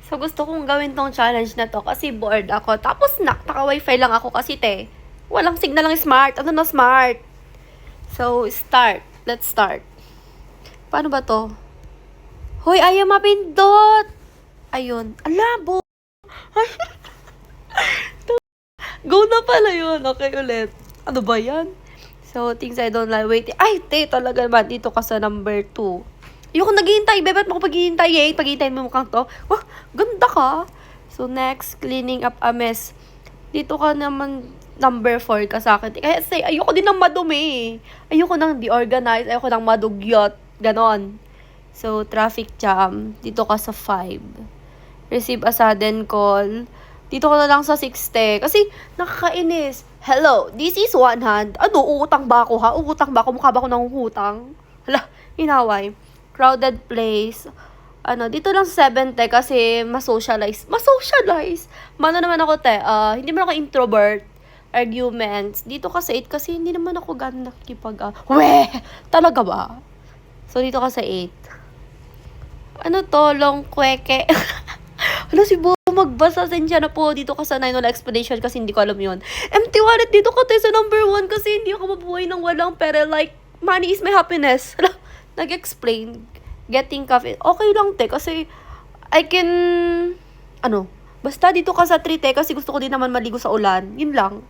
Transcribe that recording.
So, gusto kong gawin tong challenge na to kasi bored ako. Tapos, naka-wifi lang ako kasi, walang signal ng smart. Ano na smart? So, start. Let's start. Paano ba to? Hoy, ayaw mapindot! Ayun. Alabo! Go na pala yun. Okay, ulit. Ano ba yan? So, things I don't like waiting. Ay, talaga naman. Dito ka sa number 2. Ayoko naghihintay. Bebet mo ko paghihintay eh. Paghihintay mo mukhang to. Wah, ganda ka. So, next, cleaning up a mess. Dito ka naman number 4 ka sa akin. Kaya say, ayoko din ng madumi. Ayoko nang di-organize. Ayoko nang madugyot. Ganon. So, traffic jam. Dito ka sa 5. Receive a sudden call. Dito ko na lang sa 60. Kasi, nakakainis. Hello, this is one hand. Ano, uutang ba ako ha? Uutang ba ako? Mukha ba ako nangungutang? Hala, inaway. Crowded place. Ano, dito lang sa 7, kasi masocialize. Masocialize! Mano naman ako, hindi man ako introvert. Arguments. Dito ka sa 8, kasi hindi naman ako gano'n nakikipag, weh! Talaga ba? So, dito ka sa 8. Ano to? Long kweke. Ano si Bo? Magbasa sensya na po. Dito ka sa 9 wala explanation kasi hindi ko alam yun. Empty wallet. Dito ka sa number 1 kasi hindi ako mabuhay ng walang pera. Like, money is my happiness. Nag-explain. Getting coffee. Okay lang, kasi I can, basta dito ka sa 3, kasi gusto ko din naman maligo sa ulan. Yun lang.